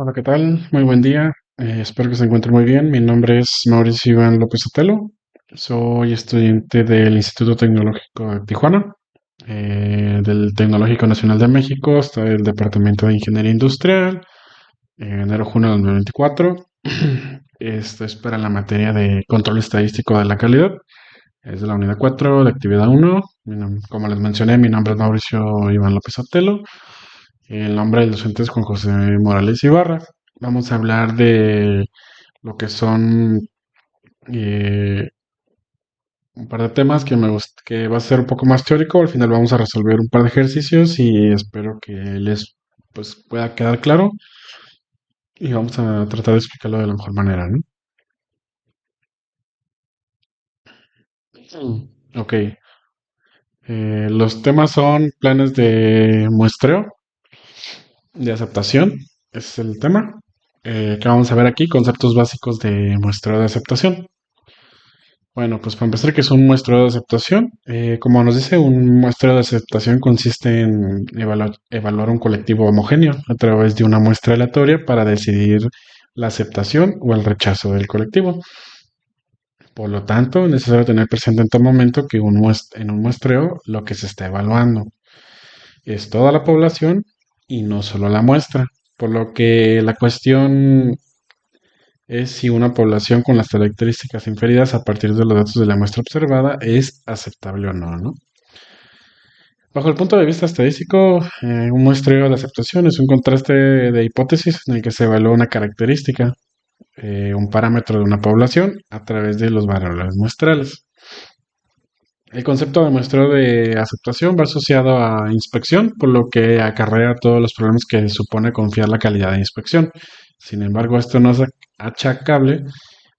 Hola, ¿qué tal? Muy buen día. Espero que se encuentre muy bien. Mi nombre es Mauricio Iván López Otelo. Soy estudiante del Instituto Tecnológico de Tijuana, del Tecnológico Nacional de México, hasta el Departamento de Ingeniería Industrial, enero-junio de 2024. Esto es para la materia de control estadístico de la calidad. Es de la unidad 4 de actividad 1. Como les mencioné, mi nombre es Mauricio Iván López Otelo. El nombre del docente es Juan José Morales Ibarra. Vamos a hablar de lo que son eh, un par de temas que va a ser un poco más teórico. Al final vamos a resolver un par de ejercicios y espero que les pues, pueda quedar claro y vamos a tratar de explicarlo de la mejor manera, ¿no? Ok. Los temas son planes de muestreo, de aceptación, es el tema. Que vamos a ver aquí, conceptos básicos de muestreo de aceptación. Bueno, pues para empezar, ¿qué es un muestreo de aceptación? Como nos dice, un muestreo de aceptación consiste en evaluar un colectivo homogéneo a través de una muestra aleatoria para decidir la aceptación o el rechazo del colectivo. Por lo tanto, es necesario tener presente en todo momento que en un muestreo lo que se está evaluando es toda la población y no solo la muestra. Por lo que la cuestión es si una población con las características inferidas a partir de los datos de la muestra observada es aceptable o no, ¿no? Bajo el punto de vista estadístico, un muestreo de aceptación es un contraste de hipótesis en el que se evalúa una característica, un parámetro de una población a través de los valores muestrales. El concepto de muestreo de aceptación va asociado a inspección, por lo que acarrea todos los problemas que supone confiar la calidad de inspección. Sin embargo, esto no es achacable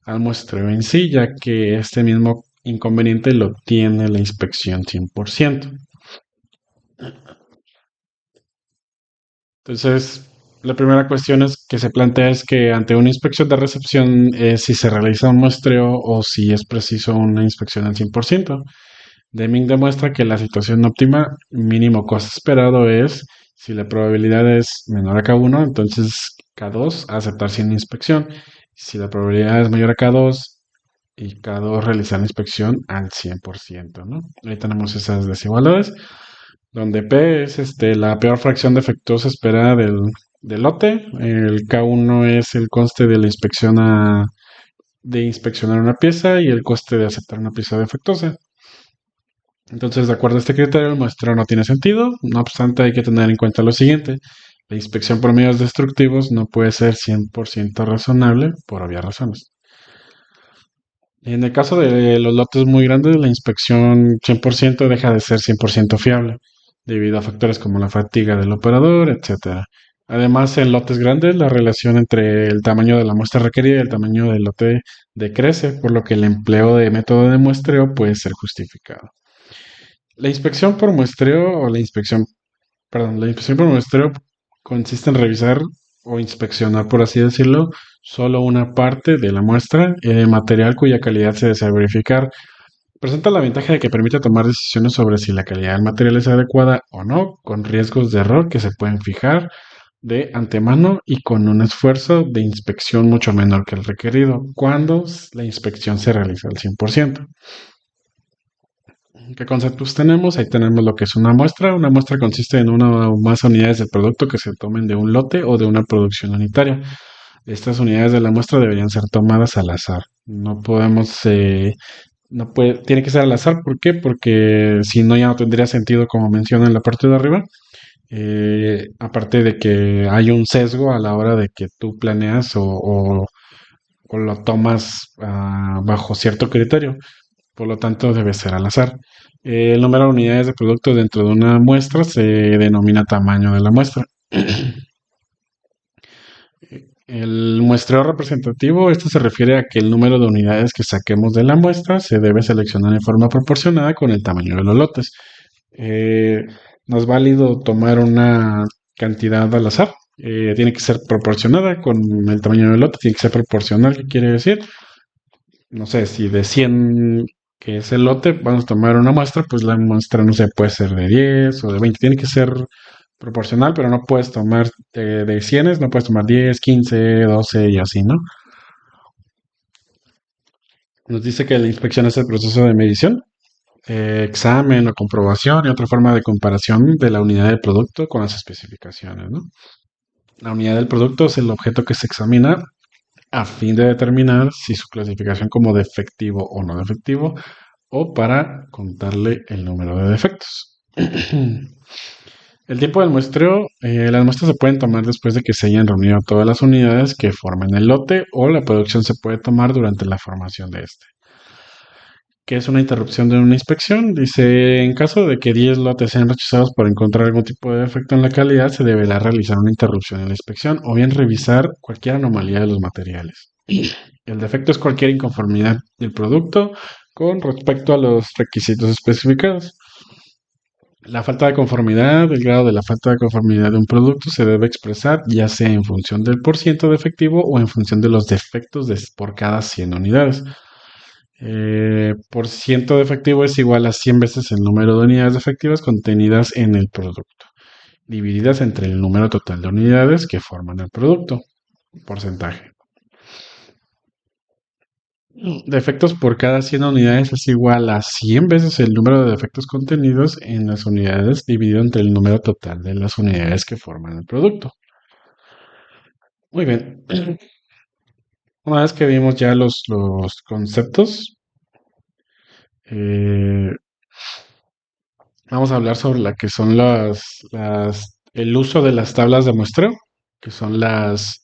al muestreo en sí, ya que este mismo inconveniente lo tiene la inspección 100%. Entonces, la primera cuestión es que se plantea es que ante una inspección de recepción es si se realiza un muestreo o si es preciso una inspección al 100%. Deming demuestra que la situación óptima, mínimo coste esperado, es si la probabilidad es menor a K1, entonces K2 aceptar sin inspección. Si la probabilidad es mayor a K2 y K2 realizar la inspección al 100%, ¿no? Ahí tenemos esas desigualdades, donde P es la peor fracción defectuosa esperada del lote, el K1 es el coste de la de inspeccionar una pieza y el coste de aceptar una pieza defectuosa. Entonces, de acuerdo a este criterio, el muestreo no tiene sentido. No obstante, hay que tener en cuenta lo siguiente. La inspección por medios destructivos no puede ser 100% razonable por obvias razones. En el caso de los lotes muy grandes, la inspección 100% deja de ser 100% fiable, debido a factores como la fatiga del operador, etcétera. Además, en lotes grandes, la relación entre el tamaño de la muestra requerida y el tamaño del lote decrece, por lo que el empleo de método de muestreo puede ser justificado. La inspección por muestreo o la inspección por muestreo consiste en revisar o inspeccionar, por así decirlo, solo una parte de la muestra material cuya calidad se desea verificar. Presenta la ventaja de que permite tomar decisiones sobre si la calidad del material es adecuada o no, con riesgos de error que se pueden fijar de antemano y con un esfuerzo de inspección mucho menor que el requerido cuando la inspección se realiza al 100%. ¿Qué conceptos tenemos? Ahí tenemos lo que es una muestra. Una muestra consiste en una o más unidades del producto que se tomen de un lote o de una producción unitaria. Estas unidades de la muestra deberían ser tomadas al azar. No podemos, no puede, tiene que ser al azar. ¿Por qué? Porque si no, ya no tendría sentido, como menciona en la parte de arriba. Aparte de que hay un sesgo a la hora de que tú planeas o lo tomas bajo cierto criterio. Por lo tanto, debe ser al azar. El número de unidades de producto dentro de una muestra se denomina tamaño de la muestra. El muestreo representativo, esto se refiere a que el número de unidades que saquemos de la muestra se debe seleccionar en forma proporcionada con el tamaño de los lotes. Eh, no es válido tomar una cantidad al azar. Tiene que ser proporcionada con el tamaño del lote, tiene que ser proporcional. ¿Qué quiere decir? No sé, si de 100 que es el lote, vamos a tomar una muestra, pues la muestra no se puede ser de 10 o de 20, tiene que ser proporcional, pero no puedes tomar de 100, no puedes tomar 10, 15, 12 y así, ¿no? Nos dice que la inspección es el proceso de medición, examen o comprobación y otra forma de comparación de la unidad del producto con las especificaciones, ¿no? La unidad del producto es el objeto que se examina a fin de determinar si su clasificación como defectivo o no defectivo o para contarle el número de defectos. El tiempo del muestreo, las muestras se pueden tomar después de que se hayan reunido todas las unidades que forman el lote o la producción se puede tomar durante la formación de este. ¿Qué es una interrupción de una inspección? Dice, en caso de que 10 lotes sean rechazados por encontrar algún tipo de defecto en la calidad, se deberá realizar una interrupción en la inspección o bien revisar cualquier anomalía de los materiales. El defecto es cualquier inconformidad del producto con respecto a los requisitos especificados. La falta de conformidad, el grado de la falta de conformidad de un producto se debe expresar ya sea en función del porciento de efectivo o en función de los defectos por cada 100 unidades. Por ciento de efectivo es igual a 100 veces el número de unidades efectivas contenidas en el producto, divididas entre el número total de unidades que forman el producto, porcentaje. Defectos por cada 100 unidades es igual a 100 veces el número de defectos contenidos en las unidades dividido entre el número total de las unidades que forman el producto. Muy bien. Una vez que vimos ya los conceptos, eh, vamos a hablar sobre la que son el uso de las tablas de muestreo, que son las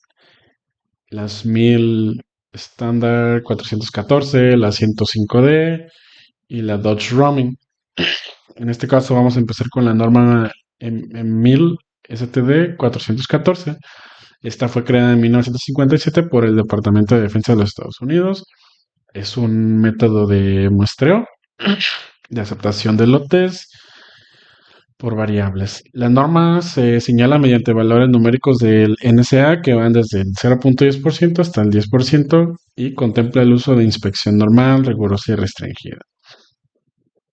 1000 estándar 414, la 105D y la Dodge Roaming. En este caso vamos a empezar con la norma en 1000 STD 414. Esta fue creada en 1957 por el Departamento de Defensa de los Estados Unidos. Es un método de muestreo, de aceptación de lotes por variables. La norma se señala mediante valores numéricos del NSA que van desde el 0.10% hasta el 10% y contempla el uso de inspección normal, rigurosa y restringida.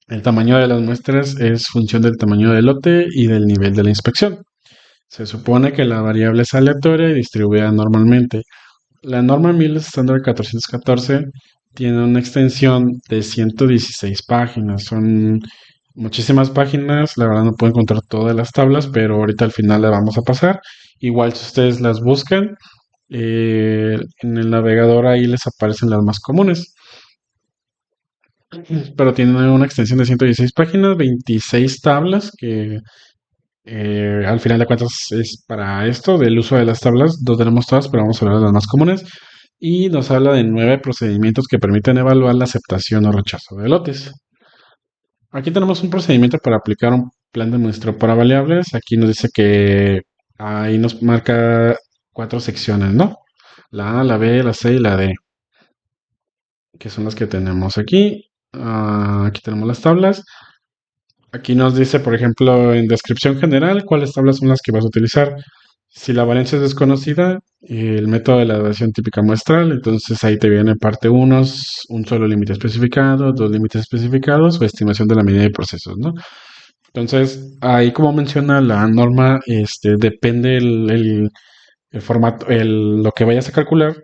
El tamaño de las muestras es función del tamaño del lote y del nivel de la inspección. Se supone que la variable es aleatoria y distribuida normalmente. La norma 1000 estándar 414 tiene una extensión de 116 páginas. Son muchísimas páginas. La verdad no puedo encontrar todas las tablas, pero ahorita al final las vamos a pasar. Igual si ustedes las buscan, en el navegador ahí les aparecen las más comunes. Pero tiene una extensión de 116 páginas, 26 tablas que al final de cuentas es para esto, del uso de las tablas. No tenemos todas, pero vamos a hablar de las más comunes. Y nos habla de 9 procedimientos que permiten evaluar la aceptación o rechazo de lotes. Aquí tenemos un procedimiento para aplicar un plan de muestreo para variables. Aquí nos dice que ahí nos marca 4 secciones, ¿no? La A, la B, la C y la D, que son las que tenemos aquí. Aquí tenemos las tablas. Aquí nos dice, por ejemplo, en descripción general, cuáles tablas son las que vas a utilizar. Si la varianza es desconocida, el método de la evaluación típica muestral, entonces ahí te viene parte 1, un solo límite especificado, dos límites especificados o estimación de la medida de procesos, ¿no? Entonces, ahí como menciona la norma, depende el formato, lo que vayas a calcular,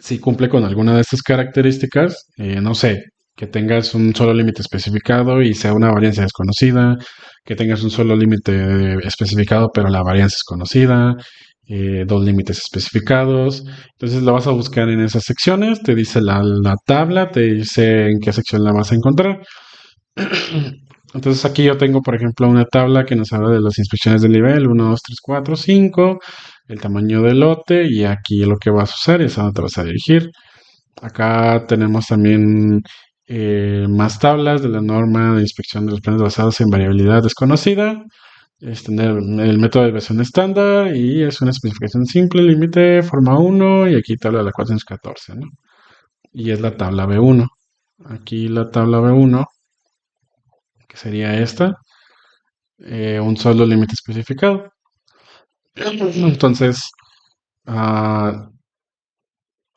si cumple con alguna de estas características, no sé, que tengas un solo límite especificado y sea una varianza desconocida, que tengas un solo límite especificado pero la varianza es conocida, dos límites especificados. Entonces lo vas a buscar en esas secciones, te dice la tabla, te dice en qué sección la vas a encontrar. Entonces aquí yo tengo, por ejemplo, una tabla que nos habla de las inspecciones de nivel 1, 2, 3, 4, 5, el tamaño del lote y aquí lo que vas a usar es a dónde te vas a dirigir. Acá tenemos también más tablas de la norma de inspección de los planes basados en variabilidad desconocida. Es tener el método de versión estándar y es una especificación simple, límite, forma 1 y aquí tabla de la 414, ¿no? Y es la tabla B1. Aquí la tabla B1, que sería esta, un solo límite especificado. Entonces, ah,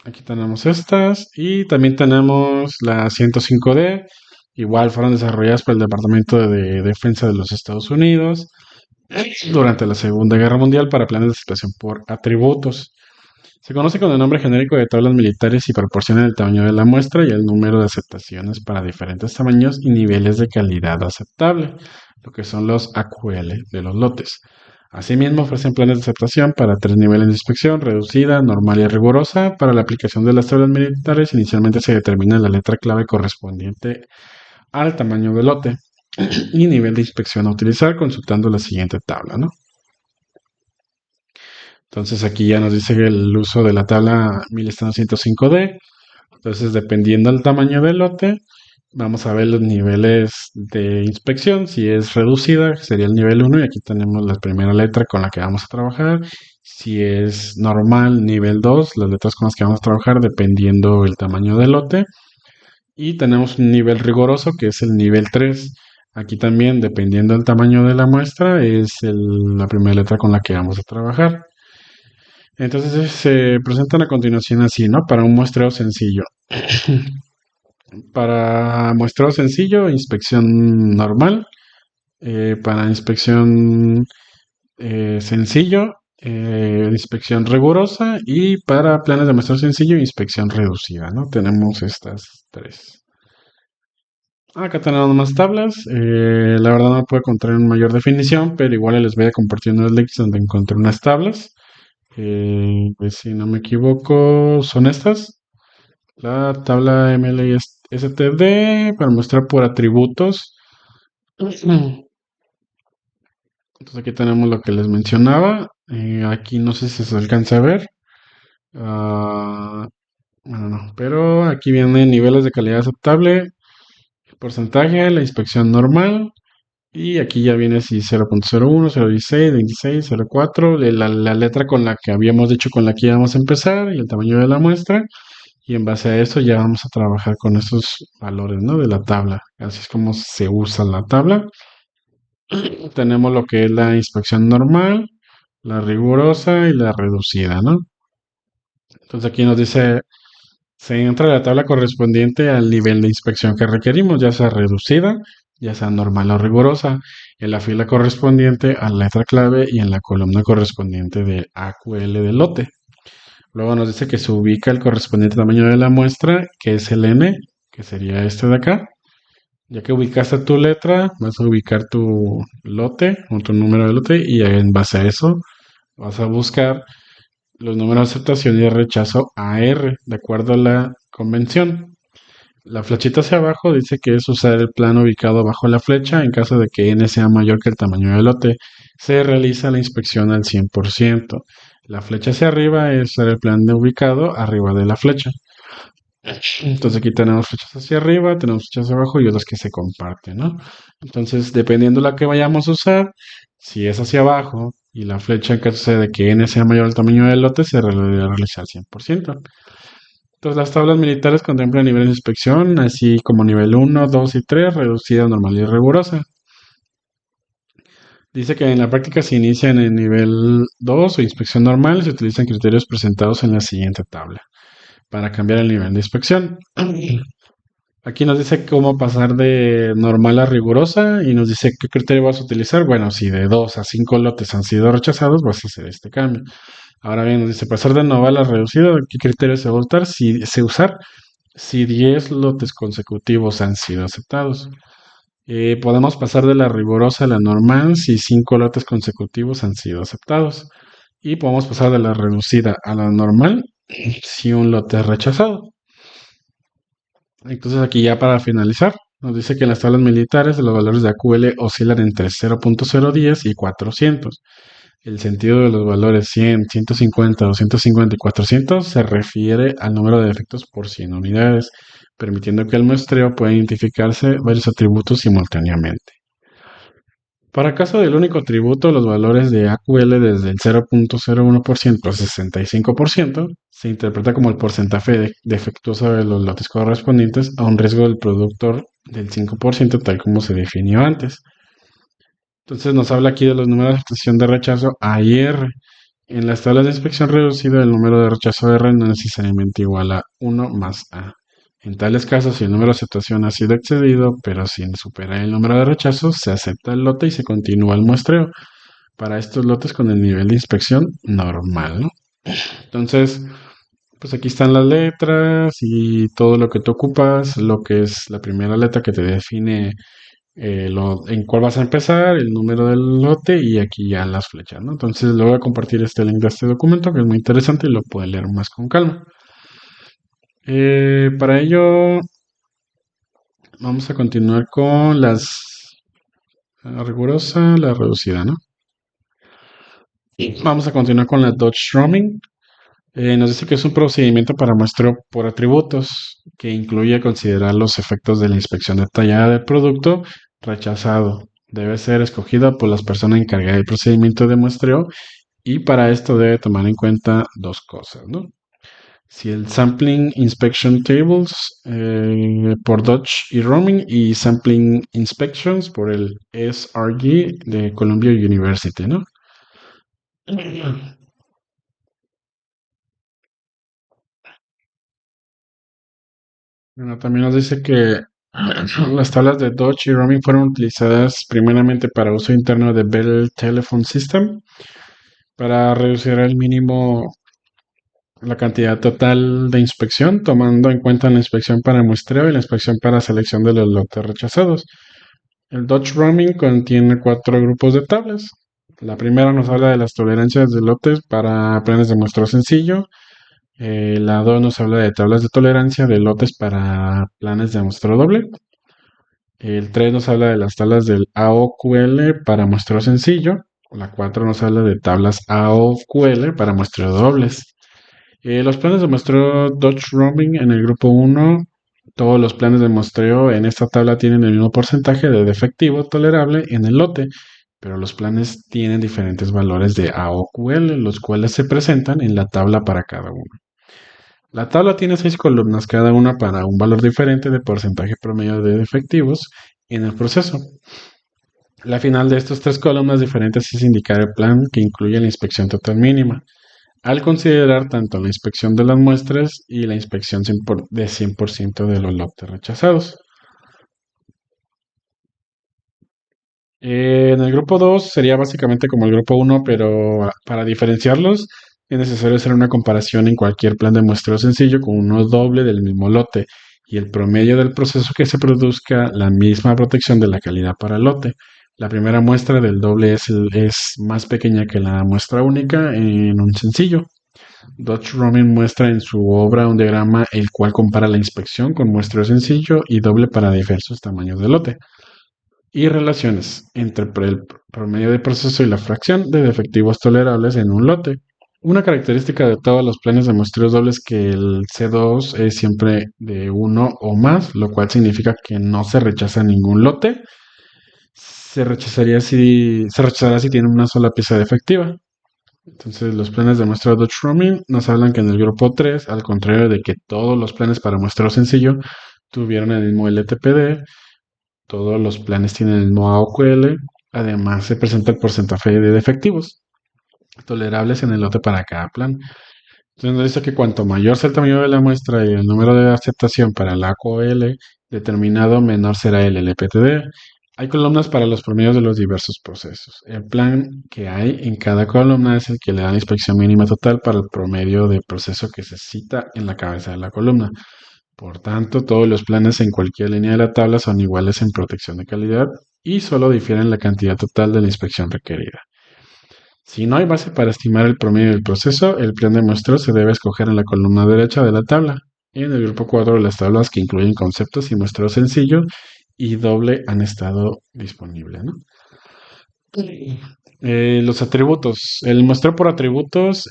aquí tenemos estas y también tenemos la 105D. Igual fueron desarrolladas por el Departamento de Defensa de los Estados Unidos. durante la Segunda Guerra Mundial para planes de aceptación por atributos. Se conoce con el nombre genérico de tablas militares y proporciona el tamaño de la muestra y el número de aceptaciones para diferentes tamaños y niveles de calidad aceptable, lo que son los AQL de los lotes. Asimismo, ofrecen planes de aceptación para tres niveles de inspección: reducida, normal y rigurosa. Para la aplicación de las tablas militares, inicialmente se determina la letra clave correspondiente al tamaño del lote y nivel de inspección a utilizar consultando la siguiente tabla, ¿no? Entonces aquí ya nos dice el uso de la tabla 1105D. Entonces, dependiendo del tamaño del lote, vamos a ver los niveles de inspección. Si es reducida, sería el nivel 1 y aquí tenemos la primera letra con la que vamos a trabajar. Si es normal, nivel 2, las letras con las que vamos a trabajar dependiendo el tamaño del lote. Y tenemos un nivel riguroso que es el nivel 3. Aquí también, dependiendo del tamaño de la muestra, es la primera letra con la que vamos a trabajar. Entonces se presentan a continuación así, ¿no? Para un muestreo sencillo. Para muestreo sencillo, inspección normal. Para inspección sencillo, inspección rigurosa. Y para planes de muestreo sencillo, inspección reducida, ¿no? Tenemos estas tres. Acá tenemos más tablas. La verdad no puedo encontrar en mayor definición, pero igual les voy a compartir unos links donde encontré unas tablas. Pues si no me equivoco, son estas. La tabla MLSTD para mostrar por atributos. Entonces aquí tenemos lo que les mencionaba. Aquí no sé si se alcanza a ver. Ah, bueno, no. Pero aquí vienen niveles de calidad aceptable, el porcentaje, la inspección normal. Y aquí ya viene si 0.01, 0.16, 26, 0.4, la letra con la que habíamos dicho con la que íbamos a empezar y el tamaño de la muestra. Y en base a eso ya vamos a trabajar con estos valores, ¿no? De la tabla. Así es como se usa la tabla. Tenemos lo que es la inspección normal, la rigurosa y la reducida, ¿no? Entonces aquí nos dice, se entra la tabla correspondiente al nivel de inspección que requerimos, ya sea reducida, ya sea normal o rigurosa, en la fila correspondiente a la letra clave y en la columna correspondiente del AQL del lote. Luego nos dice que se ubica el correspondiente tamaño de la muestra, que es el N, que sería este de acá. Ya que ubicaste tu letra, vas a ubicar tu lote o tu número de lote y en base a eso vas a buscar los números de aceptación y de rechazo AR, de acuerdo a la convención. La flechita hacia abajo dice que es usar el plano ubicado bajo la flecha. En caso de que N sea mayor que el tamaño del lote, se realiza la inspección al 100%. La flecha hacia arriba es usar el plano ubicado arriba de la flecha. Entonces aquí tenemos flechas hacia arriba, tenemos flechas hacia abajo y otras que se comparten, ¿no? Entonces, dependiendo de la que vayamos a usar, si es hacia abajo y la flecha en caso de que n sea mayor al tamaño del lote, se realiza al 100%. Entonces, las tablas militares contemplan niveles de inspección, así como nivel 1, 2 y 3, reducida, normal y rigurosa. Dice que en la práctica se inicia en el nivel 2 o inspección normal y se utilizan criterios presentados en la siguiente tabla para cambiar el nivel de inspección. Aquí nos dice cómo pasar de normal a rigurosa y nos dice qué criterio vas a utilizar. Bueno, si de 2 a 5 lotes han sido rechazados, vas a hacer este cambio. Ahora bien, nos dice pasar de normal a reducido, ¿qué criterio se va a usar? Si 10 lotes consecutivos han sido aceptados. Podemos pasar de la rigurosa a la normal si 5 lotes consecutivos han sido aceptados. Y podemos pasar de la reducida a la normal si un lote es rechazado. Entonces aquí ya para finalizar, nos dice que en las tablas militares los valores de AQL oscilan entre 0.010 y 400. El sentido de los valores 100, 150, 250 y 400 se refiere al número de defectos por 100 unidades, permitiendo que el muestreo pueda identificarse varios atributos simultáneamente. Para caso del único atributo, los valores de AQL desde el 0.01% a 65% se interpreta como el porcentaje defectuoso de los lotes correspondientes a un riesgo del productor del 5% tal como se definió antes. Entonces nos habla aquí de los números de aceptación de rechazo A y R. En las tablas de inspección reducida, el número de rechazo R no es necesariamente igual a 1 más A. En tales casos, si el número de aceptación ha sido excedido, pero sin superar el número de rechazos, se acepta el lote y se continúa el muestreo. para estos lotes con el nivel de inspección normal, ¿no? Entonces, pues aquí están las letras y todo lo que tú ocupas, lo que es la primera letra que te define en cuál vas a empezar, el número del lote y aquí ya las flechas, ¿no? Entonces le voy a compartir este link de este documento que es muy interesante y lo pueden leer más con calma. Para ello vamos a continuar con la rigurosa, la reducida, ¿no? Vamos a continuar con la Dodge Roaming. Nos dice que es un procedimiento para muestreo por atributos que incluye considerar los efectos de la inspección detallada del producto rechazado. Debe ser escogida por las personas encargadas del procedimiento de muestreo y para esto debe tomar en cuenta dos cosas, ¿no? Si el Sampling Inspection Tables por Dodge y Roaming y Sampling Inspections por el SRG de Columbia University, ¿no? Bueno, también nos dice que las tablas de Dodge y Roaming fueron utilizadas primeramente para uso interno de Bell Telephone System para reducir al mínimo la cantidad total de inspección, tomando en cuenta la inspección para muestreo y la inspección para selección de los lotes rechazados. El Dodge Roaming contiene 4 grupos de tablas. La primera nos habla de las tolerancias de lotes para planes de muestreo sencillo. La 2 nos habla de tablas de tolerancia de lotes para planes de muestreo doble. El 3 nos habla de las tablas del AOQL para muestreo sencillo. La 4 nos habla de tablas AOQL para muestreo dobles. Los planes de muestreo Dodge Roaming en el grupo 1, todos los planes de muestreo en esta tabla tienen el mismo porcentaje de defectivo tolerable en el lote, pero los planes tienen diferentes valores de AOQL, los cuales se presentan en la tabla para cada uno. La tabla tiene 6 columnas, cada una para un valor diferente de porcentaje promedio de defectivos en el proceso. La final de estas 3 columnas diferentes es indicar el plan que incluye la inspección total mínima, al considerar tanto la inspección de las muestras y la inspección de 100% de los lotes rechazados. En el grupo 2 sería básicamente como el grupo 1, pero para diferenciarlos es necesario hacer una comparación en cualquier plan de muestreo sencillo con uno doble del mismo lote y el promedio del proceso que se produzca la misma protección de la calidad para el lote. La primera muestra del doble es más pequeña que la muestra única en un sencillo. Dodge Roman muestra en su obra un diagrama el cual compara la inspección con muestreo sencillo y doble para diversos tamaños de lote y relaciones entre el promedio de proceso y la fracción de defectivos tolerables en un lote. Una característica de todos los planes de muestreos dobles es que el C2 es siempre de uno o más, lo cual significa que no se rechaza ningún lote. Se rechazará si tiene una sola pieza defectiva. Entonces, los planes de muestreo Dodge Roaming nos hablan que en el grupo 3, al contrario de que todos los planes para muestreo sencillo tuvieron el mismo LTPD, todos los planes tienen el mismo AOQL, además se presenta el porcentaje de defectivos tolerables en el lote para cada plan. Entonces nos dice que cuanto mayor sea el tamaño de la muestra y el número de aceptación para el AOQL determinado, menor será el LPTD. Hay columnas para los promedios de los diversos procesos. El plan que hay en cada columna es el que le da la inspección mínima total para el promedio de proceso que se cita en la cabeza de la columna. Por tanto, todos los planes en cualquier línea de la tabla son iguales en protección de calidad y solo difieren la cantidad total de la inspección requerida. Si no hay base para estimar el promedio del proceso, el plan de muestreo se debe escoger en la columna derecha de la tabla. En el grupo 4 de las tablas que incluyen conceptos y muestreo sencillo y doble han estado disponibles, ¿no? Los atributos. El muestreo por atributos,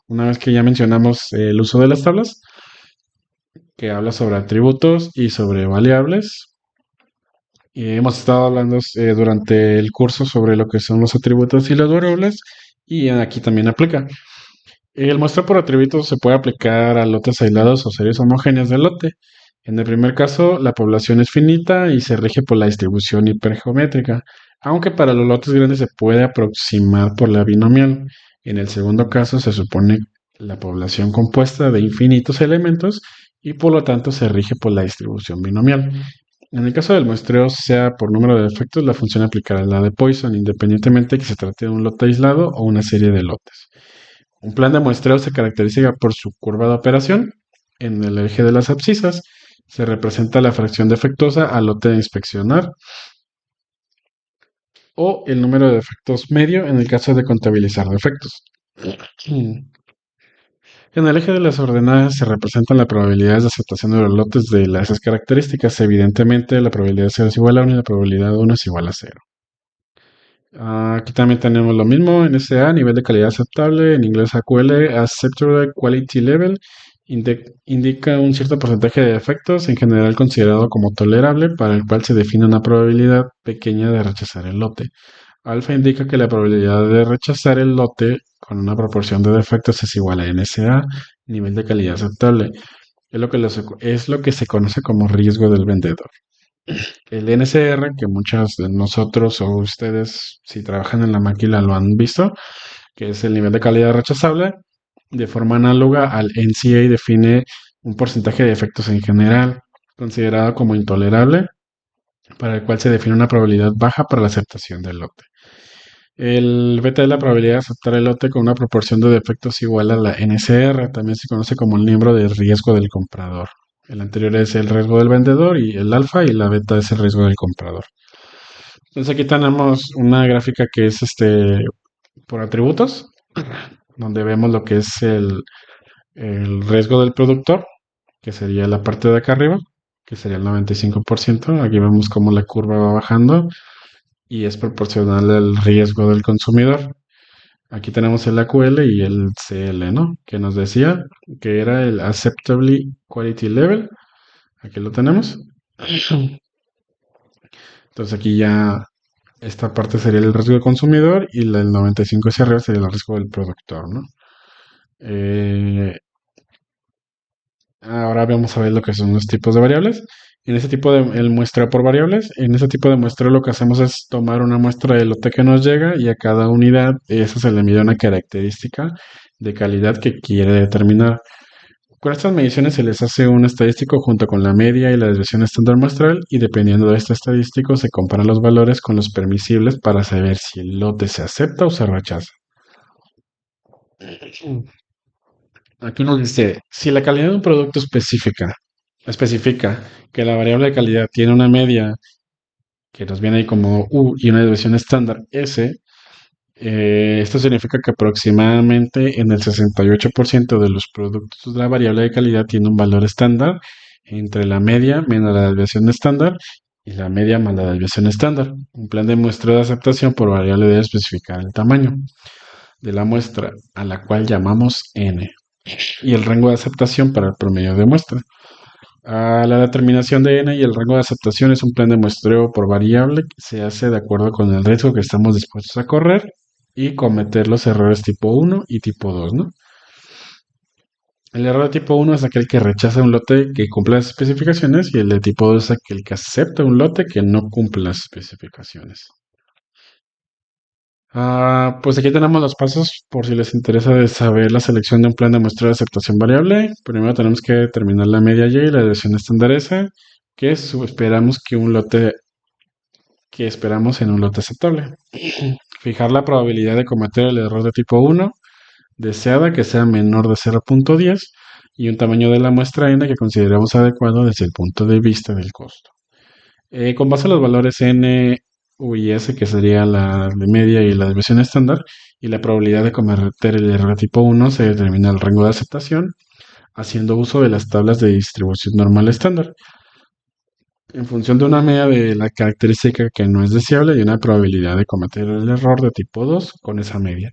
una vez que ya mencionamos el uso de las tablas, que habla sobre atributos y sobre variables. Y hemos estado hablando durante el curso sobre lo que son los atributos y las variables, y aquí también aplica. El muestreo por atributos se puede aplicar a lotes aislados o series homogéneas del lote. En el primer caso, la población es finita y se rige por la distribución hipergeométrica, aunque para los lotes grandes se puede aproximar por la binomial. En el segundo caso, se supone la población compuesta de infinitos elementos y por lo tanto se rige por la distribución binomial. En el caso del muestreo, sea por número de defectos, la función aplicará la de Poisson, independientemente que se trate de un lote aislado o una serie de lotes. Un plan de muestreo se caracteriza por su curva de operación. En el eje de las abscisas se representa la fracción defectuosa al lote de inspeccionar o el número de defectos medio en el caso de contabilizar defectos. En el eje de las ordenadas se representan las probabilidades de aceptación de los lotes de esas características. Evidentemente, la probabilidad de 0 es igual a 1 y la probabilidad de 1 es igual a 0. Aquí también tenemos lo mismo, NSA, nivel de calidad aceptable, en inglés AQL, Acceptable Quality Level, indica un cierto porcentaje de defectos, en general considerado como tolerable, para el cual se define una probabilidad pequeña de rechazar el lote. Alfa indica que la probabilidad de rechazar el lote con una proporción de defectos es igual a NSA, nivel de calidad aceptable. Es lo que se conoce como riesgo del vendedor. El NCR, que muchos de nosotros o ustedes, si trabajan en la máquina, lo han visto, que es el nivel de calidad rechazable, de forma análoga al NCA define un porcentaje de defectos en general, considerado como intolerable, para el cual se define una probabilidad baja para la aceptación del lote. El beta es la probabilidad de aceptar el lote con una proporción de defectos igual a la NCR, también se conoce como el miembro de riesgo del comprador. El anterior es el riesgo del vendedor y el alfa, y la beta es el riesgo del comprador. Entonces aquí tenemos una gráfica que es por atributos, donde vemos lo que es el riesgo del productor, que sería la parte de acá arriba, que sería el 95%. Aquí vemos cómo la curva va bajando y es proporcional al riesgo del consumidor. Aquí tenemos el AQL y el CL, ¿no? Que nos decía que era el Acceptable Quality Level. Aquí lo tenemos. Entonces aquí ya esta parte sería el riesgo del consumidor y el 95 hacia arriba sería el riesgo del productor, ¿no? Eh, Ahora vamos a ver lo que son los tipos de variables. En ese tipo de el muestreo por variables, en ese tipo de muestreo lo que hacemos es tomar una muestra del lote que nos llega y a cada unidad eso se le mide una característica de calidad que quiere determinar. Con estas mediciones se les hace un estadístico junto con la media y la desviación estándar muestral, y dependiendo de este estadístico se comparan los valores con los permisibles para saber si el lote se acepta o se rechaza. Aquí nos dice, si la calidad de un producto especifica que la variable de calidad tiene una media que nos viene ahí como U y una desviación estándar S, esto significa que aproximadamente en el 68% de los productos la variable de calidad tiene un valor estándar entre la media menos la desviación estándar y la media más la desviación estándar. Un plan de muestra de aceptación por variable debe especificar el tamaño de la muestra, a la cual llamamos N, y el rango de aceptación para el promedio de muestra. La determinación de N y el rango de aceptación es un plan de muestreo por variable que se hace de acuerdo con el riesgo que estamos dispuestos a correr y cometer los errores tipo 1 y tipo 2, ¿no? El error de tipo 1 es aquel que rechaza un lote que cumple las especificaciones, y el de tipo 2 es aquel que acepta un lote que no cumple las especificaciones. Pues aquí tenemos los pasos por si les interesa de saber la selección de un plan de muestra de aceptación variable. Primero tenemos que determinar la media Y y la desviación estándar S, que esperamos que esperamos en un lote aceptable. Fijar la probabilidad de cometer el error de tipo 1 deseada que sea menor de 0.10, y un tamaño de la muestra n que consideramos adecuado desde el punto de vista del costo. Con base a los valores n, u y s, que sería la de media y la desviación estándar, y la probabilidad de cometer el error tipo 1, se determina el rango de aceptación haciendo uso de las tablas de distribución normal estándar. En función de una media de la característica que no es deseable y una probabilidad de cometer el error de tipo 2 con esa media.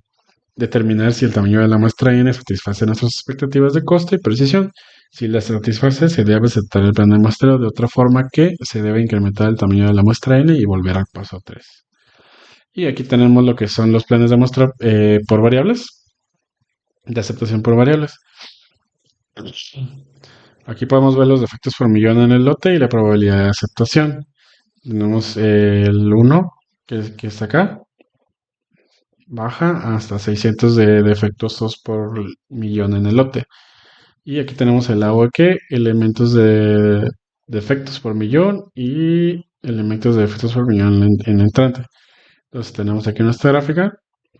Determinar si el tamaño de la muestra n satisface nuestras expectativas de costo y precisión. Si la satisface, se debe aceptar el plan de muestreo, de otra forma que se debe incrementar el tamaño de la muestra n y volver al paso 3. Y aquí tenemos lo que son los planes de muestra por variables, de aceptación por variables. Aquí podemos ver los defectos por millón en el lote y la probabilidad de aceptación. Tenemos el 1, que está acá, baja hasta 600 de defectuosos por millón en el lote. Y aquí tenemos el AOQ, elementos de defectos por millón y elementos de defectos por millón en entrante. Entonces tenemos aquí nuestra gráfica,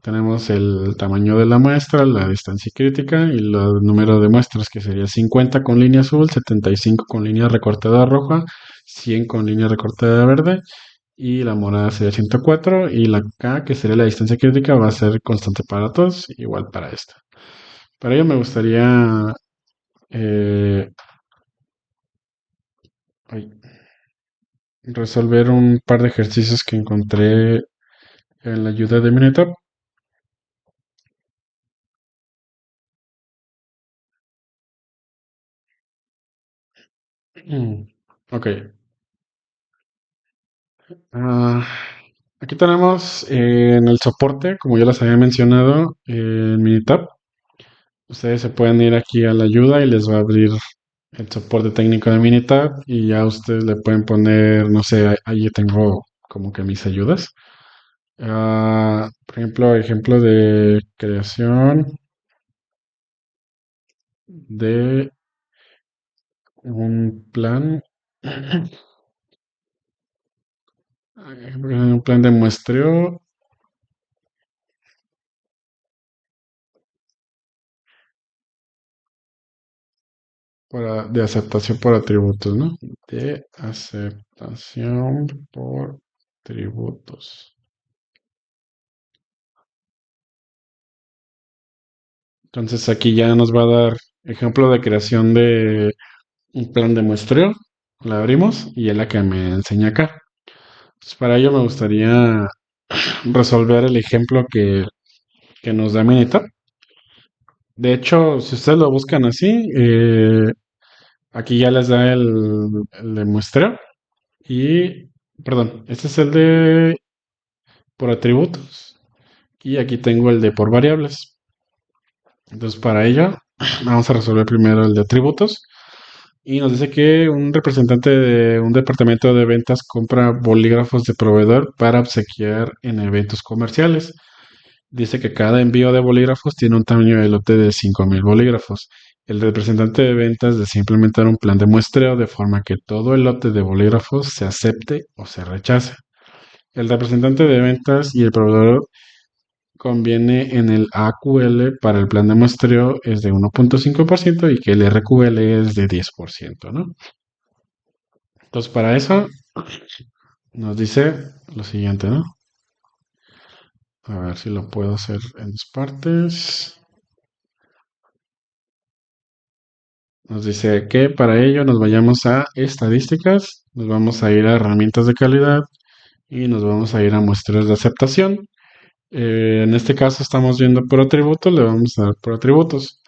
tenemos el tamaño de la muestra, la distancia crítica y el número de muestras, que sería 50 con línea azul, 75 con línea recortada roja, 100 con línea recortada verde y la morada sería 104 y la K, que sería la distancia crítica, va a ser constante para todos, igual para esta. Para ello me gustaría eh, ay, resolver un par de ejercicios que encontré en la ayuda de Minitab. Ok. Ah, aquí tenemos en el soporte, como ya les había mencionado, en Minitab. Ustedes se pueden ir aquí a la ayuda y les va a abrir el soporte técnico de Minitab y ya ustedes le pueden poner, no sé, ahí tengo como que mis ayudas. Por ejemplo de creación de un plan, un plan de muestreo de aceptación por atributos, ¿no? De aceptación por tributos. Entonces aquí ya nos va a dar ejemplo de creación de un plan de muestreo. La abrimos y es la que me enseña acá. Entonces, para ello me gustaría resolver el ejemplo que nos da Minitab. De hecho, si ustedes lo buscan así, aquí ya les da el de muestreo. Y, perdón, este es el de por atributos. Y aquí tengo el de por variables. Entonces, para ello, vamos a resolver primero el de atributos. Y nos dice que un representante de un departamento de ventas compra bolígrafos de proveedor para obsequiar en eventos comerciales. Dice que cada envío de bolígrafos tiene un tamaño de lote de 5.000 bolígrafos. El representante de ventas desea implementar un plan de muestreo de forma que todo el lote de bolígrafos se acepte o se rechace. El representante de ventas y el proveedor conviene en el AQL para el plan de muestreo es de 1.5% y que el RQL es de 10%, ¿no? Entonces, para eso nos dice lo siguiente, ¿no? A ver si lo puedo hacer en dos partes. Nos dice que para ello nos vayamos a estadísticas, nos vamos a ir a herramientas de calidad y nos vamos a ir a muestreos de aceptación. En este caso estamos viendo por atributos, le vamos a dar por atributos.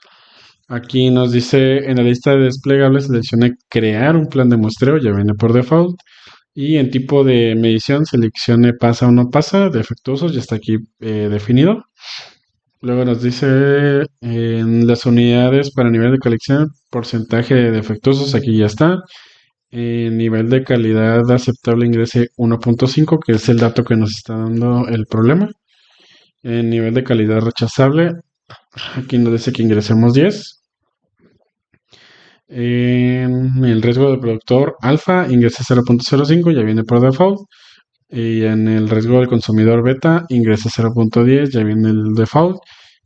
Aquí nos dice en la lista de desplegables seleccione crear un plan de muestreo, ya viene por default. Y en tipo de medición seleccione pasa o no pasa, defectuosos, ya está aquí definido. Luego nos dice en las unidades para nivel de colección, porcentaje de defectuosos, aquí ya está. Nivel de calidad aceptable ingrese 1.5, que es el dato que nos está dando el problema. Nivel de calidad rechazable, aquí nos dice que ingresemos 10. En el riesgo del productor alfa ingresa 0.05, ya viene por default. Y en el riesgo del consumidor beta ingresa 0.10, ya viene el default.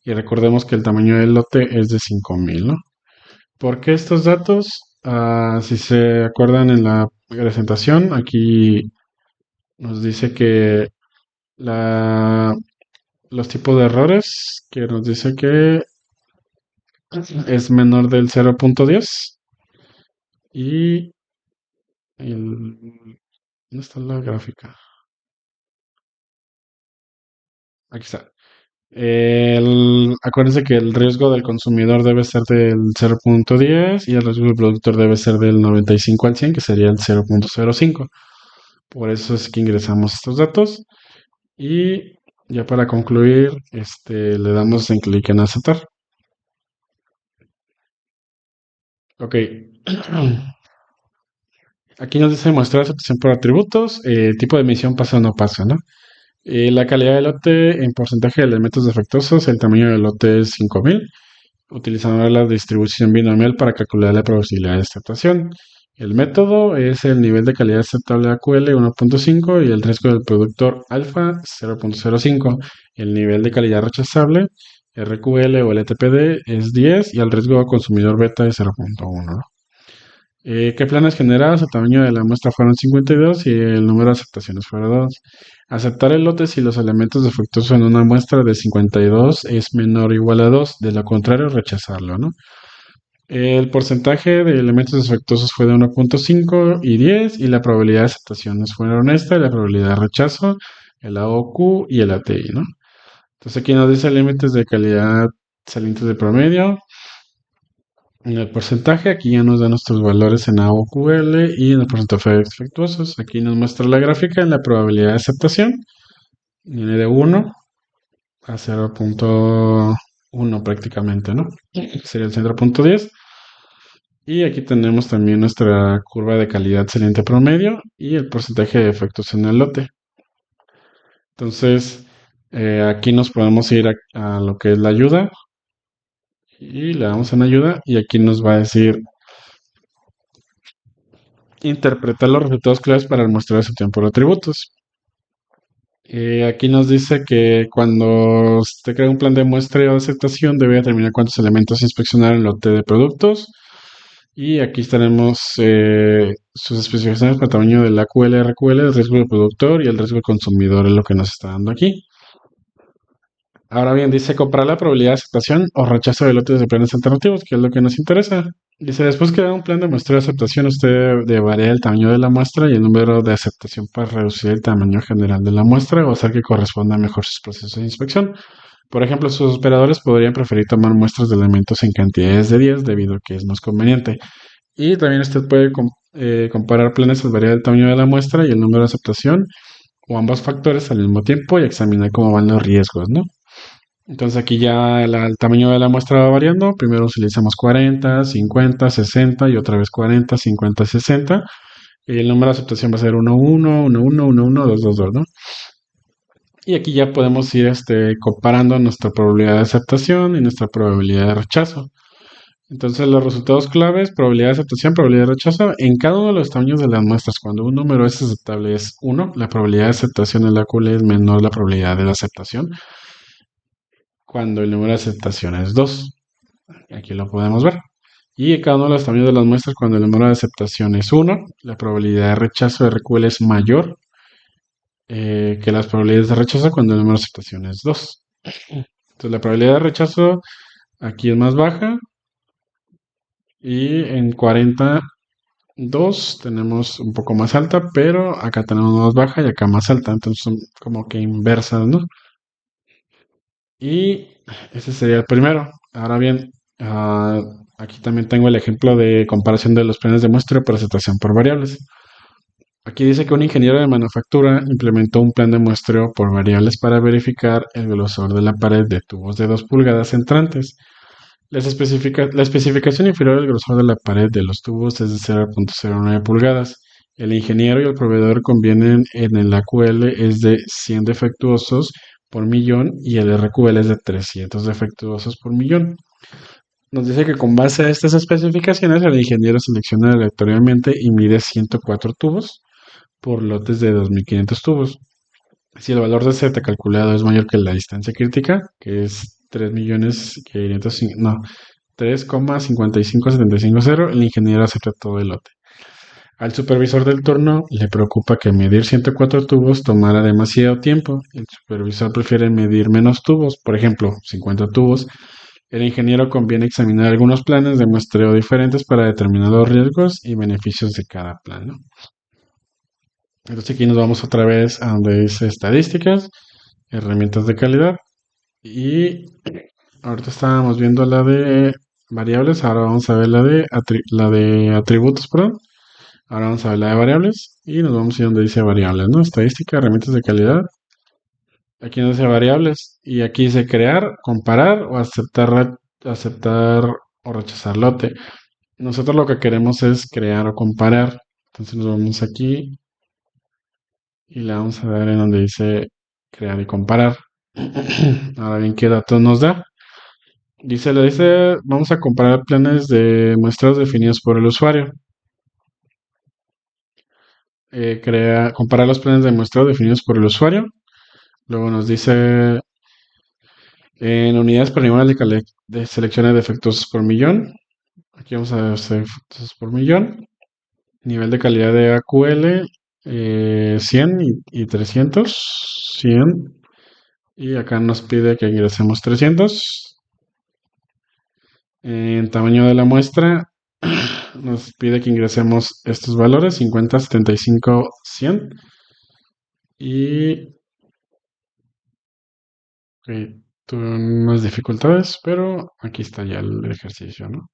Y recordemos que el tamaño del lote es de 5.000, ¿no? ¿Por qué estos datos? Si se acuerdan en la presentación, aquí nos dice que la, los tipos de errores, que nos dice que es menor del 0.10 y ¿dónde está la gráfica? Aquí está. Acuérdense que el riesgo del consumidor debe ser del 0.10 y el riesgo del productor debe ser del 95 al 100, que sería el 0.05. Por eso es que ingresamos estos datos y ya para concluir, le damos en clic en aceptar. Ok. Aquí nos dice mostrar aceptación por atributos, tipo de emisión pasa o no pasa, ¿no? La calidad del lote en porcentaje de elementos defectuosos, el tamaño del lote es 5.000, utilizando la distribución binomial para calcular la probabilidad de aceptación. El método es el nivel de calidad aceptable AQL 1.5 y el riesgo del productor alfa 0.05. El nivel de calidad rechazable RQL o LTPD es 10 y el riesgo al consumidor beta es 0.1. ¿No? ¿Qué planes generados? El tamaño de la muestra fueron 52 y el número de aceptaciones fueron 2. Aceptar el lote si los elementos defectuosos en una muestra de 52 es menor o igual a 2. De lo contrario, rechazarlo, ¿no? El porcentaje de elementos defectuosos fue de 1.5 y 10 y la probabilidad de aceptaciones fueron esta, y la probabilidad de rechazo, el AOQ y el ATI, ¿no? Entonces aquí nos dice límites de calidad salientes de promedio. En el porcentaje, aquí ya nos da nuestros valores en AOQL y en el porcentaje de defectuosos. Aquí nos muestra la gráfica en la probabilidad de aceptación. Viene de 1 a 0.1 prácticamente, ¿no? Sería el 0.10. Y aquí tenemos también nuestra curva de calidad saliente promedio y el porcentaje de efectos en el lote. Entonces, aquí nos podemos ir a lo que es la ayuda y le damos en ayuda y aquí nos va a decir interpretar los resultados claves para el muestreo de aceptación por atributos. Aquí nos dice que cuando se crea un plan de muestreo de aceptación debe determinar cuántos elementos inspeccionar en el lote de productos. Y aquí tenemos sus especificaciones para tamaño del AQL, RQL, el riesgo del productor y el riesgo del consumidor es lo que nos está dando aquí. Ahora bien, dice comparar la probabilidad de aceptación o rechazo de lotes de planes alternativos, que es lo que nos interesa. Dice, después que da un plan de muestreo de aceptación, usted debe variar el tamaño de la muestra y el número de aceptación para reducir el tamaño general de la muestra o hacer que corresponda mejor sus procesos de inspección. Por ejemplo, sus operadores podrían preferir tomar muestras de elementos en cantidades de 10 debido a que es más conveniente. Y también usted puede comparar planes al variar el tamaño de la muestra y el número de aceptación o ambos factores al mismo tiempo y examinar cómo van los riesgos, ¿no? Entonces aquí ya el tamaño de la muestra va variando. Primero utilizamos 40, 50, 60 y otra vez 40, 50, 60. Y el número de aceptación va a ser 1, 1, 1, 1, 1, 1, 2, 2, 2, ¿no? Y aquí ya podemos ir comparando nuestra probabilidad de aceptación y nuestra probabilidad de rechazo. Entonces los resultados claves, probabilidad de aceptación, probabilidad de rechazo, en cada uno de los tamaños de las muestras, cuando un número es aceptable es 1, la probabilidad de aceptación en la QL es menor a la probabilidad de la aceptación, cuando el número de aceptación es 2. Aquí lo podemos ver. Y en cada uno de los tamaños de las muestras, cuando el número de aceptación es 1, la probabilidad de rechazo de RQL es mayor que las probabilidades de rechazo cuando el número de aceptación es 2. Entonces la probabilidad de rechazo aquí es más baja y en 42 tenemos un poco más alta, pero acá tenemos más baja y acá más alta, entonces son como que inversas, ¿no? Y ese sería el primero. Ahora bien, aquí también tengo el ejemplo de comparación de los planes de muestreo por aceptación por variables. Aquí dice que un ingeniero de manufactura implementó un plan de muestreo por variables para verificar el grosor de la pared de tubos de 2 pulgadas entrantes. La especificación inferior del grosor de la pared de los tubos es de 0.09 pulgadas. El ingeniero y el proveedor convienen en el AQL es de 100 defectuosos por millón y el RQL es de 300 defectuosos por millón. Nos dice que con base a estas especificaciones el ingeniero selecciona aleatoriamente y mide 104 tubos por lotes de 2.500 tubos. Si el valor de Z calculado es mayor que la distancia crítica, que es 3.500.000, no, 3,55750, el ingeniero acepta todo el lote. Al supervisor del turno le preocupa que medir 104 tubos tomara demasiado tiempo. El supervisor prefiere medir menos tubos, por ejemplo, 50 tubos. El ingeniero conviene examinar algunos planes de muestreo diferentes para determinar los riesgos y beneficios de cada plan, ¿no? Entonces aquí nos vamos otra vez a donde dice estadísticas, herramientas de calidad y ahorita estábamos viendo la de variables, ahora vamos a ver la de atributos, perdón. Ahora vamos a ver la de variables y nos vamos a ir donde dice variables, ¿no? Estadística, herramientas de calidad. Aquí nos dice variables y aquí dice crear, comparar o aceptar o rechazar lote. Nosotros lo que queremos es crear o comparar. Entonces nos vamos aquí y le vamos a dar en donde dice crear y comparar. Ahora bien, ¿qué datos nos da? Le dice, vamos a comparar planes de muestras definidos por el usuario. comparar los planes de muestreo definidos por el usuario. Luego nos dice en unidades por nivel de selección de defectos por millón. Aquí vamos a hacer defectos por millón. Nivel de calidad de AQL 100 y 300. 100. Y acá nos pide que ingresemos 300. En tamaño de la muestra nos pide que ingresemos estos valores: 50, 75, 100. Y tuve unas dificultades, pero aquí está ya el ejercicio, ¿no?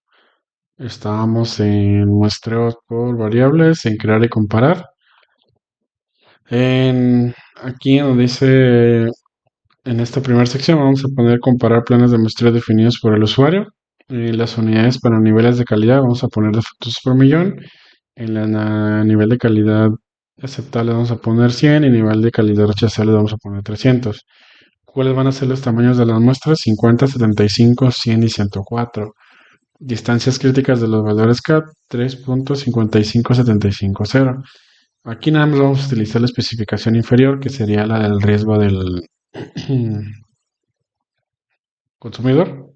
Estábamos en muestreos por variables, en crear y comparar. Aquí donde dice, en esta primera sección vamos a poner comparar planes de muestreo definidos por el usuario. En las unidades para niveles de calidad vamos a poner defectos por millón. En la nivel de calidad aceptable vamos a poner 100 y nivel de calidad rechazable vamos a poner 300. ¿Cuáles van a ser los tamaños de las muestras? 50, 75, 100 y 104. Distancias críticas de los valores CAT 3.55750. Aquí nada más vamos a utilizar la especificación inferior, que sería la del riesgo del consumidor.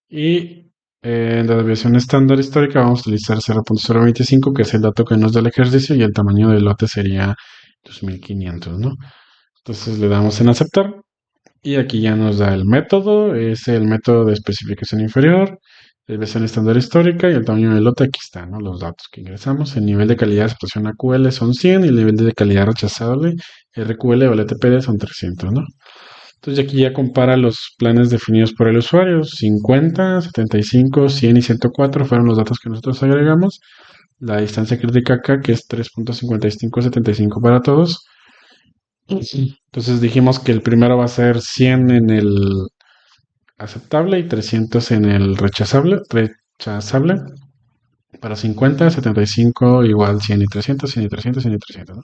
Y en la desviación estándar histórica vamos a utilizar 0.025, que es el dato que nos da el ejercicio, y el tamaño del lote sería 2500, ¿no? Entonces le damos en aceptar. Y aquí ya nos da el método, es el método de especificación inferior, desviación estándar histórica y el tamaño del lote. Aquí están, ¿no?, los datos que ingresamos. El nivel de calidad de expresión AQL son 100 y el nivel de calidad rechazable RQL o LTPD son 300, ¿no? Entonces aquí ya compara los planes definidos por el usuario: 50, 75, 100 y 104 fueron los datos que nosotros agregamos. La distancia crítica acá, que es 3.5575 para todos. Entonces dijimos que el primero va a ser 100 en el aceptable y 300 en el rechazable. Para 50, 75 igual 100 y 300, 100 y 300, 100 y 300, ¿no?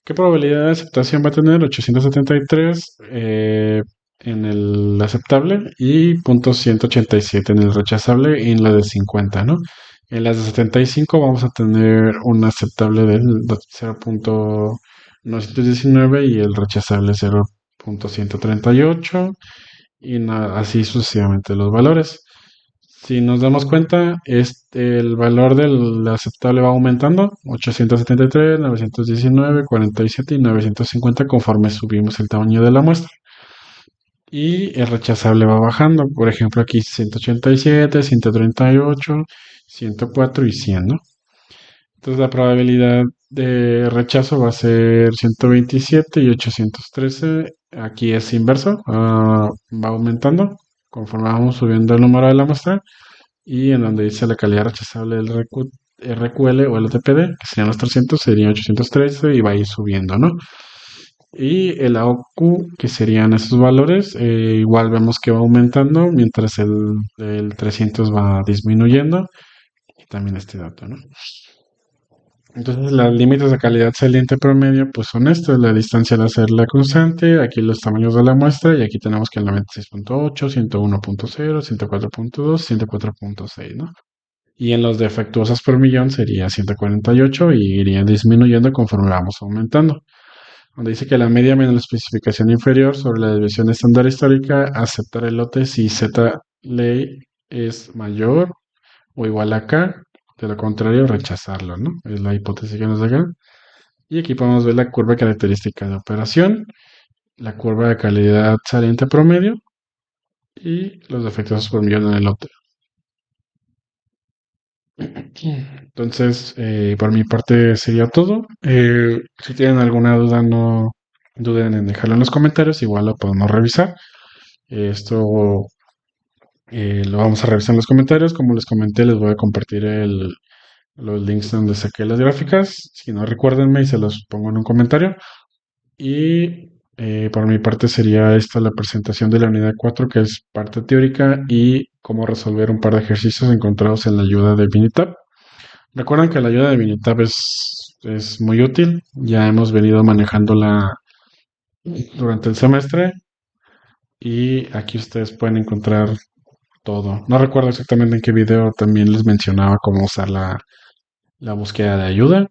¿Qué probabilidad de aceptación va a tener? 873 en el aceptable y 0.187 en el rechazable en la de 50, ¿no? En las de 75 vamos a tener un aceptable del 0.919 y el rechazable 0.138 y así sucesivamente los valores. Si nos damos cuenta, el valor del aceptable va aumentando: 873, 919, 47 y 950 conforme subimos el tamaño de la muestra. Y el rechazable va bajando. Por ejemplo, aquí 187, 138, 104 y 100, ¿no? Entonces la probabilidad de rechazo va a ser 127 y 813. Aquí es inverso, va aumentando conforme vamos subiendo el número de la muestra. Y en donde dice la calidad rechazable del RQL o LTPD, que serían los 300, serían 813 y va a ir subiendo, ¿no? Y el AOQ, que serían esos valores, igual vemos que va aumentando mientras el 300 va disminuyendo. Y también este dato, ¿no? Entonces, los límites de calidad saliente promedio, pues son estos: la distancia al hacer la constante, aquí los tamaños de la muestra, y aquí tenemos que el 96.8, 101.0, 104.2, 104.6, ¿no? Y en los defectuosos por millón sería 148 y irían disminuyendo conforme vamos aumentando. Donde dice que la media menos la especificación inferior sobre la desviación estándar histórica, aceptar el lote si Z ley es mayor o igual a K, de lo contrario rechazarlo, ¿no? Es la hipótesis que nos da acá. Y aquí podemos ver la curva característica de operación, la curva de calidad saliente promedio y los defectos por millón en el lote. Entonces, por mi parte sería todo. Si tienen alguna duda, no duden en dejarlo en los comentarios, igual lo podemos revisar. Esto lo vamos a revisar en los comentarios. Como les comenté, les voy a compartir los links donde saqué las gráficas. Si no, recuérdenme y se los pongo en un comentario. Y por mi parte sería esta la presentación de la unidad 4, que es parte teórica, y cómo resolver un par de ejercicios encontrados en la ayuda de Minitab. Recuerden que la ayuda de Minitab es muy útil. Ya hemos venido manejándola durante el semestre y aquí ustedes pueden encontrar todo. No recuerdo exactamente en qué video también les mencionaba cómo usar la búsqueda de ayuda.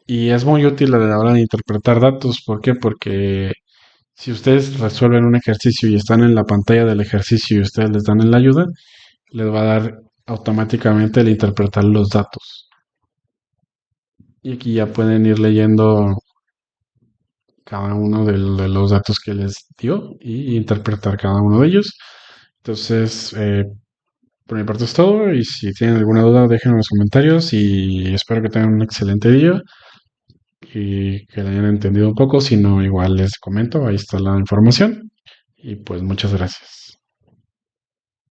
y es muy útil a la hora de interpretar datos. ¿Por qué? Porque si ustedes resuelven un ejercicio y están en la pantalla del ejercicio y ustedes les dan en la ayuda, les va a dar automáticamente el interpretar los datos. Y aquí ya pueden ir leyendo cada uno de los datos que les dio y interpretar cada uno de ellos. Entonces, por mi parte es todo y si tienen alguna duda déjenme en los comentarios y espero que tengan un excelente día y que le hayan entendido un poco. Si no, igual les comento, ahí está la información y pues muchas gracias.